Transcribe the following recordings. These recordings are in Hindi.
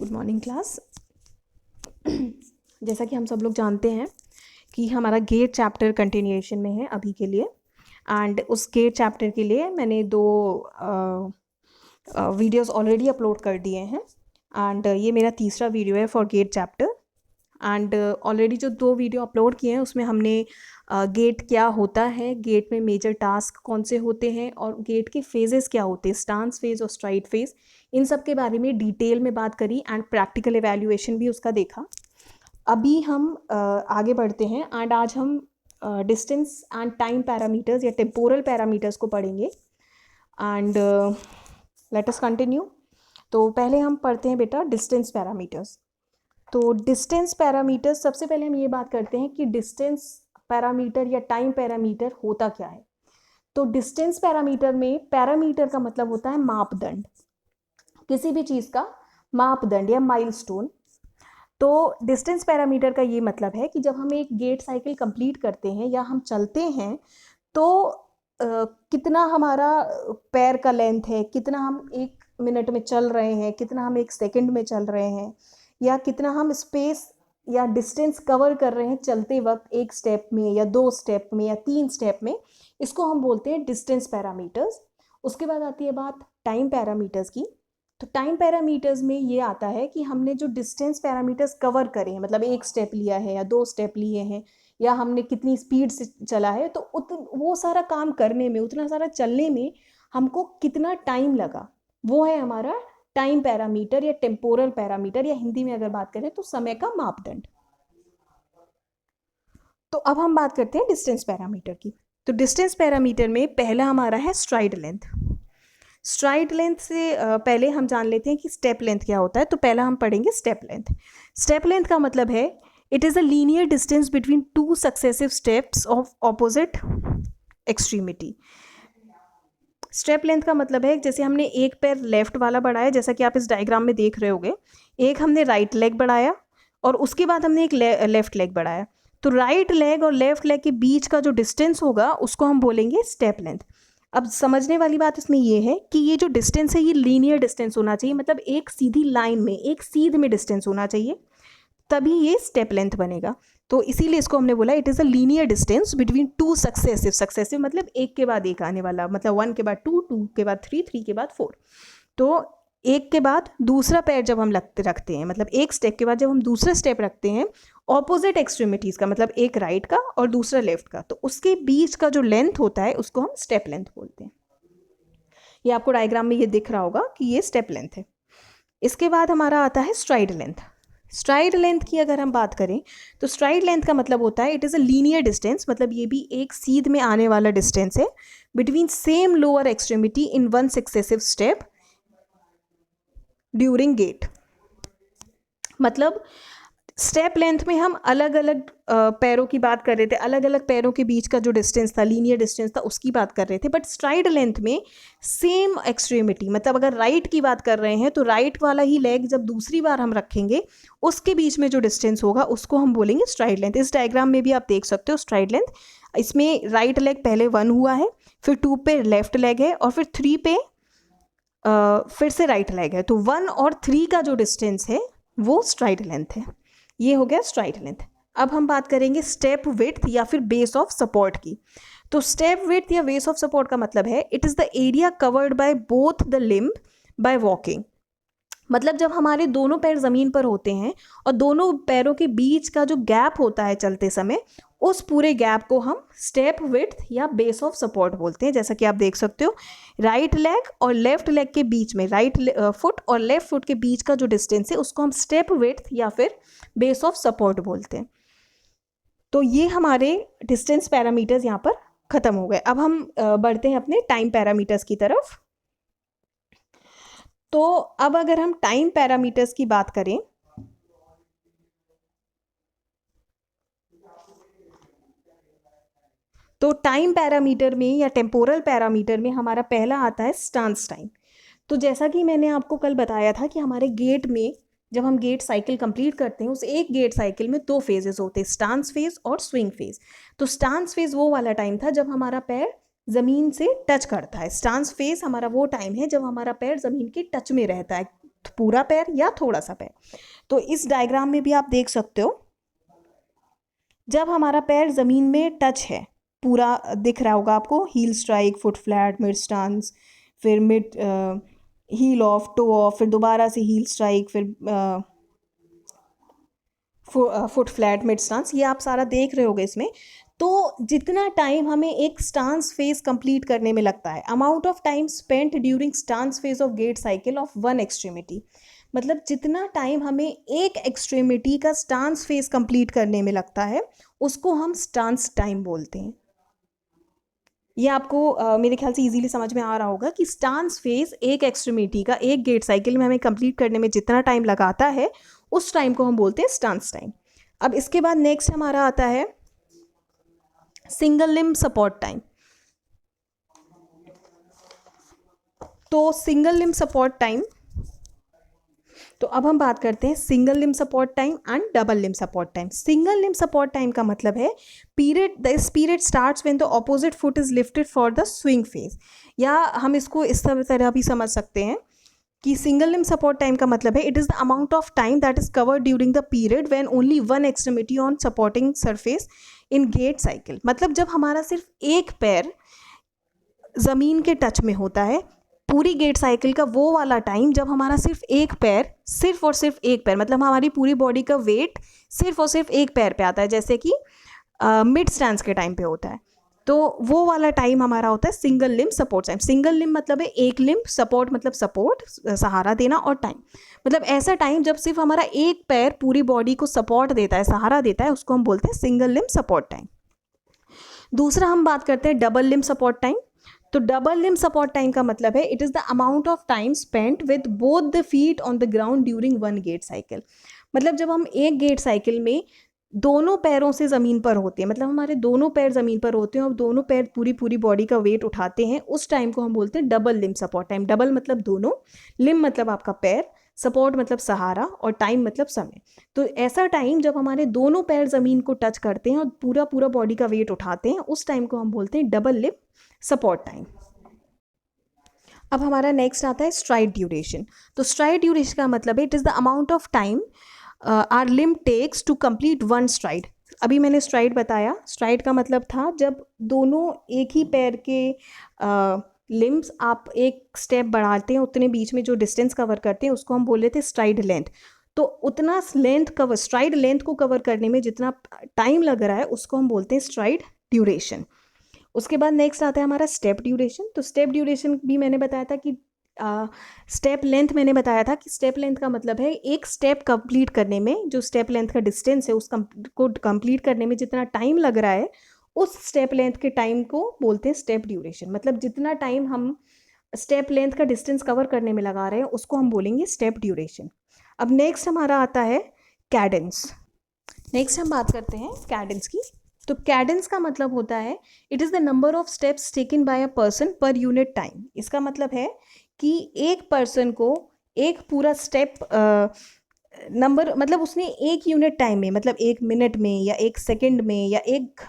Good morning class. जैसा कि हम सब लोग जानते हैं कि हमारा गेट चैप्टर कंटिन्यूएशन में है अभी के लिए, एंड उस गेट चैप्टर के लिए मैंने दो वीडियोस ऑलरेडी अपलोड कर दिए हैं, एंड ये मेरा तीसरा वीडियो है for gait chapter. And already जो दो वीडियो अपलोड किए हैं उसमें हमने गेट क्या होता है, गेट में मेजर टास्क कौन से होते हैं और गेट के फेजेस क्या होते हैं, स्टांस फेज और स्ट्राइड फेज, इन सब के बारे में डिटेल में बात करी एंड प्रैक्टिकल एवैल्यूएशन भी उसका देखा। अभी हम आगे बढ़ते हैं एंड आज हम डिस्टेंस एंड टाइम पैरामीटर्स या टेम्पोरल पैरामीटर्स को पढ़ेंगे एंड लेट अस कंटिन्यू। तो पहले हम पढ़ते हैं बेटा डिस्टेंस पैरामीटर्स। तो डिस्टेंस पैरामीटर, सबसे पहले हम ये बात करते हैं कि डिस्टेंस पैरामीटर या टाइम पैरामीटर होता क्या है। तो डिस्टेंस पैरामीटर में पैरामीटर का मतलब होता है मापदंड, किसी भी चीज़ का मापदंड या माइलस्टोन। तो डिस्टेंस पैरामीटर का ये मतलब है कि जब हम एक गेट साइकिल कंप्लीट करते हैं या हम चलते हैं तो कितना हमारा पैर का लेंथ है, कितना हम एक मिनट में चल रहे हैं, कितना हम एक सेकंड में चल रहे हैं, या कितना हम स्पेस या डिस्टेंस कवर कर रहे हैं चलते वक्त, एक स्टेप में या दो स्टेप में या तीन स्टेप में, इसको हम बोलते हैं डिस्टेंस पैरामीटर्स। उसके बाद आती है बात टाइम पैरामीटर्स की। तो टाइम पैरामीटर्स में ये आता है कि हमने जो डिस्टेंस पैरामीटर्स कवर करे हैं, मतलब एक स्टेप लिया है या दो स्टेप लिए हैं या हमने कितनी स्पीड से चला है, तो वो सारा काम करने में, उतना सारा चलने में हमको कितना टाइम लगा, वो है हमारा टाइम पैरामीटर या टेम्पोरल पैरामीटर, या हिंदी में अगर बात करें तो समय का मापदंड। तो अब हम बात करते हैं डिस्टेंस पैरामीटर की। तो डिस्टेंस पैरामीटर में पहला हमारा है स्ट्राइड लेंथ। स्ट्राइड लेंथ से पहले हम जान लेते हैं कि स्टेप लेंथ क्या होता है। तो पहला हम पढ़ेंगे स्टेप लेंथ। स्टेप लेंथ का मतलब है it is a linear distance between two successive steps of opposite extremity. Step length का मतलब है जैसे हमने एक पैर लेफ्ट वाला बढ़ाया, जैसा कि आप इस डायग्राम में देख रहे होगे, एक हमने राइट लेग बढ़ाया और उसके बाद हमने एक लेफ्ट लेग बढ़ाया। तो राइट लेग और लेफ्ट लेग के बीच का जो डिस्टेंस होगा उसको हम बोलेंगे स्टेप लेंथ। अब समझने वाली बात इसमें ये है कि ये जो डिस्टेंस है ये लीनियर डिस्टेंस होना चाहिए, मतलब एक सीधी लाइन में, एक सीध में डिस्टेंस होना चाहिए, तभी ये स्टेप लेंथ बनेगा। तो इसीलिए इसको हमने बोला it is a linear distance between two successive, successive मतलब एक के बाद एक आने वाला, मतलब 1 के बाद 2, 2 के बाद 3, 3 के बाद 4। तो एक के बाद दूसरा पैर जब हम रखते हैं, मतलब एक स्टेप के बाद जब हम दूसरा स्टेप रखते हैं ऑपोजिट एक्सट्रीमिटीज़ का, मतलब एक राइट का और दूसरा लेफ्ट का, तो उसके बीच का जो लेंथ होता है उसको हम स्टेप लेंथ बोलते हैं। ये आपको डायग्राम में ये दिख रहा होगा कि ये स्टेप लेंथ है। इसके बाद हमारा आता है स्ट्राइड लेंथ। स्ट्राइड लेंथ की अगर हम बात करें तो स्ट्राइड लेंथ का मतलब होता है it is a linear distance, मतलब ये भी एक सीध में आने वाला डिस्टेंस है, between same lower extremity in one successive step during gait. मतलब स्टेप लेंथ में हम अलग अलग पैरों की बात कर रहे थे, अलग अलग पैरों के बीच का जो डिस्टेंस था, लीनियर डिस्टेंस था, उसकी बात कर रहे थे। बट स्ट्राइड लेंथ में सेम एक्सट्रीमिटी, मतलब अगर राइट की बात कर रहे हैं तो राइट वाला ही लेग जब दूसरी बार हम रखेंगे उसके बीच में जो डिस्टेंस होगा उसको हम बोलेंगे स्ट्राइड लेंथ। इस डायग्राम में भी आप देख सकते हो स्ट्राइड लेंथ। इसमें राइट लेग पहले 1 हुआ है, फिर 2 पे लेफ्ट लेग है और फिर 3 पे फिर से राइट लेग है। तो 1 और 3 का जो डिस्टेंस है वो स्ट्राइड लेंथ है। ये हो गया स्ट्राइड लेंथ। अब हम बात करेंगे स्टेप विड्थ या फिर बेस ऑफ सपोर्ट की। तो स्टेप विड्थ या बेस ऑफ सपोर्ट का मतलब है it is the area covered by both the limb by walking. मतलब जब हमारे दोनों पैर ज़मीन पर होते हैं और दोनों पैरों के बीच का जो गैप होता है चलते समय, उस पूरे गैप को हम स्टेप विड्थ या बेस ऑफ सपोर्ट बोलते हैं। जैसा कि आप देख सकते हो राइट लेग और लेफ्ट लेग के बीच में, राइट फुट और लेफ्ट फुट के बीच का जो डिस्टेंस है उसको हम स्टेप विड्थ या फिर बेस ऑफ सपोर्ट बोलते हैं। तो ये हमारे डिस्टेंस पैरामीटर्स यहाँ पर ख़त्म हो गए। अब हम बढ़ते हैं अपने टाइम पैरामीटर्स की तरफ। तो अब अगर हम टाइम पैरामीटर्स की बात करें तो टाइम पैरामीटर में या टेम्पोरल पैरामीटर में हमारा पहला आता है स्टांस टाइम। तो जैसा कि मैंने आपको कल बताया था कि हमारे गेट में जब हम गेट साइकिल कंप्लीट करते हैं उस एक गेट साइकिल में 2 फेजेस होते हैं, स्टांस फेज और स्विंग फेज। तो स्टांस फेज वो वाला टाइम था जब हमारा पैर ज़मीन से टच करता है। स्टांस फेज हमारा वो टाइम है जब हमारा पैर ज़मीन के टच में रहता है, पूरा पैर या थोड़ा सा पैर। तो इस डायग्राम में भी आप देख सकते हो, जब हमारा पैर ज़मीन में टच है, पूरा दिख रहा होगा आपको, heel strike, foot flat, mid stance, फिर mid heel off, toe off, फिर दोबारा से हील स्ट्राइक, फिर फुट फ्लैट, मिड स्टांस, ये आप सारा देख रहे होगे इसमें। तो जितना टाइम हमें एक स्टांस फेज कंप्लीट करने में लगता है, amount of time spent during stance phase of gait cycle of one extremity, मतलब जितना टाइम हमें एक एक्सट्रीमिटी का स्टांस फेज कंप्लीट करने में लगता है उसको हम स्टांस टाइम बोलते हैं। ये आपको मेरे ख्याल से इजीली समझ में आ रहा होगा कि स्टांस फेज एक एक्सट्रीमिटी का एक गेट साइकिल में हमें कंप्लीट करने में जितना टाइम लगाता है उस टाइम को हम बोलते हैं स्टांस टाइम। अब इसके बाद नेक्स्ट हमारा आता है सिंगल लिम्ब सपोर्ट टाइम। तो सिंगल लिम्ब सपोर्ट टाइम, तो अब हम बात करते हैं single limb support time and double limb support time. Single limb support time का मतलब है this period starts when the opposite foot is lifted for the swing phase, या हम इसको इस तरह भी समझ सकते हैं कि सिंगल लिम्ब सपोर्ट टाइम का मतलब है it is the amount of time that is covered during the period when only one extremity on supporting surface in gait cycle. मतलब जब हमारा सिर्फ एक पैर ज़मीन के टच में होता है, पूरी गेट साइकिल का वो वाला टाइम जब हमारा सिर्फ एक पैर, सिर्फ और सिर्फ एक पैर, मतलब हमारी पूरी बॉडी का वेट सिर्फ और सिर्फ एक पैर पे आता है, जैसे कि मिड स्टैंस के टाइम पे होता है, तो वो वाला टाइम हमारा होता है single limb support time. Single limb मतलब है एक लिम्ब, सपोर्ट मतलब सपोर्ट, सहारा देना, और टाइम मतलब ऐसा टाइम जब सिर्फ हमारा एक पैर पूरी बॉडी को सपोर्ट देता है, सहारा देता है, उसको हम बोलते हैं सिंगल लिम्ब सपोर्ट टाइम। दूसरा हम बात करते हैं डबल लिम्ब सपोर्ट टाइम। तो डबल लिम्ब सपोर्ट टाइम का मतलब है it is the amount of time spent with both the feet on the ground during one gait cycle. मतलब जब हम एक गेट साइकिल में दोनों पैरों से ज़मीन पर होते हैं, मतलब हमारे दोनों पैर ज़मीन पर होते हैं और दोनों पैर पूरी बॉडी का वेट उठाते हैं, उस टाइम को हम बोलते हैं double limb support time. Double मतलब दोनों, लिम्ब मतलब आपका पैर, सपोर्ट मतलब सहारा, और टाइम मतलब समय। तो ऐसा टाइम जब हमारे दोनों पैर ज़मीन को टच करते हैं और पूरा बॉडी का वेट उठाते हैं, उस टाइम को हम बोलते हैं डबल लिम्ब सपोर्ट टाइम। अब हमारा नेक्स्ट आता है स्ट्राइड ड्यूरेशन। तो स्ट्राइड ड्यूरेशन का मतलब है it is the amount of time our limb takes to complete one stride. अभी मैंने स्ट्राइड बताया, स्ट्राइड का मतलब था जब दोनों एक ही पैर के लिम्ब्स आप एक स्टेप बढ़ाते हैं, उतने बीच में जो डिस्टेंस कवर करते हैं उसको हम बोल रहे थे स्ट्राइड लेंथ। तो उतना लेंथ कवर, स्ट्राइड लेंथ को कवर करने में जितना टाइम लग रहा है उसको हम बोलते हैं स्ट्राइड ड्यूरेशन। उसके बाद नेक्स्ट आता है हमारा स्टेप ड्यूरेशन। तो स्टेप ड्यूरेशन भी मैंने बताया था कि स्टेप लेंथ मैंने बताया था कि स्टेप लेंथ का मतलब है एक स्टेप कंप्लीट करने में जो स्टेप लेंथ का डिस्टेंस है को कंप्लीट करने में जितना टाइम लग रहा है, उस स्टेप लेंथ के टाइम को बोलते हैं स्टेप ड्यूरेशन। मतलब जितना टाइम हम स्टेप लेंथ का डिस्टेंस कवर करने में लगा रहे हैं उसको हम बोलेंगे स्टेप ड्यूरेशन। अब नेक्स्ट हमारा आता है कैडेंस। नेक्स्ट हम बात करते हैं कैडेंस की। तो कैडेंस का मतलब होता है it is the number of steps taken by a person per unit time. इसका मतलब है कि एक पर्सन को एक पूरा स्टेप नंबर, मतलब उसने एक यूनिट टाइम में, मतलब एक मिनट में या एक सेकंड में या एक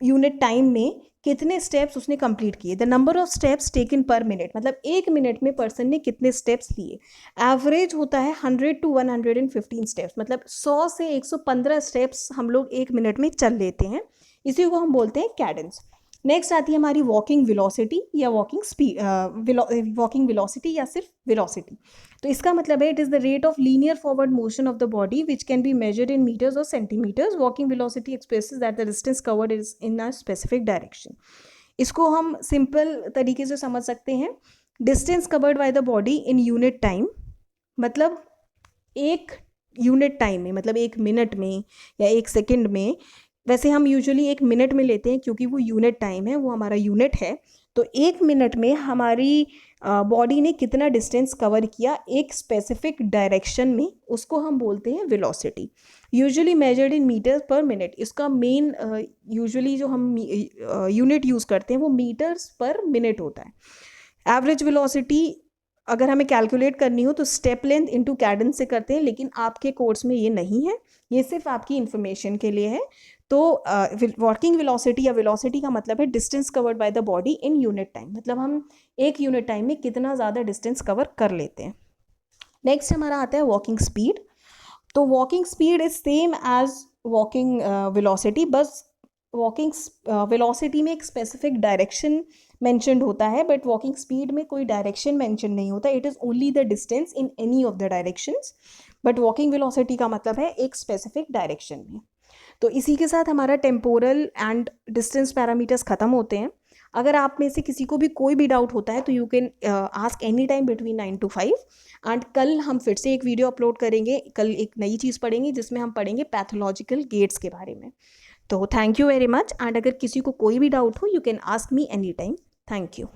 यूनिट टाइम में कितने स्टेप्स उसने कंप्लीट किए। The number of steps taken पर मिनट, मतलब एक मिनट में पर्सन ने कितने स्टेप्स लिए। एवरेज होता है 100 to 115 स्टेप्स, मतलब 100 से 115 स्टेप्स हम लोग एक मिनट में चल लेते हैं, इसी को हम बोलते हैं कैडेंस। नेक्स्ट आती है हमारी वॉकिंग वेलोसिटी या वॉकिंग स्पीड, वॉकिंग वेलोसिटी या सिर्फ वेलोसिटी। तो इसका मतलब है it is the rate of linear forward motion of the body which can be measured in metres और centimetres. Walking velocity expresses that the distance covered is in a specific direction. इसको हम सिंपल तरीके से समझ सकते हैं, distance covered by the body in unit time, मतलब एक यूनिट टाइम में, मतलब एक मिनट में या एक सेकंड में। वैसे हम यूजुअली एक मिनट में लेते हैं क्योंकि वो यूनिट टाइम है, वो हमारा यूनिट है। तो एक मिनट में हमारी बॉडी ने कितना डिस्टेंस कवर किया एक स्पेसिफिक डायरेक्शन में, उसको हम बोलते हैं velocity, usually measured in metres per minute. इसका मेन यूजुअली जो हम यूनिट यूज़ करते हैं वो मीटर्स पर मिनट होता है। एवरेज वेलोसिटी अगर हमें कैलकुलेट करनी हो तो स्टेप लेंथ इनटू कैडेंस से करते हैं, लेकिन आपके कोर्स में ये नहीं है, ये सिर्फ आपकी इन्फॉर्मेशन के लिए है। तो वर्किंग वेलोसिटी या वेलोसिटी का मतलब है distance covered by the body in unit time, मतलब हम एक यूनिट टाइम में कितना ज़्यादा डिस्टेंस कवर कर लेते हैं। नेक्स्ट हमारा आता है वॉकिंग स्पीड। तो walking speed is same as walking velocity, बस वॉकिंग वेलोसिटी में एक स्पेसिफिक डायरेक्शन मैंशनड होता है, बट वॉकिंग स्पीड में कोई डायरेक्शन मैंशन नहीं होता, it is only the distance in any of the directions. But walking velocity का मतलब है एक स्पेसिफिक डायरेक्शन में। तो इसी के साथ हमारा टेम्पोरल एंड डिस्टेंस पैरामीटर्स ख़त्म होते हैं। अगर आप में से किसी को भी कोई भी डाउट होता है तो you can ask any time between 9 to 5। And कल हम फिर से एक वीडियो अपलोड करेंगे, कल एक नई चीज़ पढ़ेंगे जिसमें हम पढ़ेंगे पैथोलॉजिकल गेट्स के बारे में। तो thank you very much, and अगर किसी को कोई भी डाउट हो you can ask me any time. Thank you.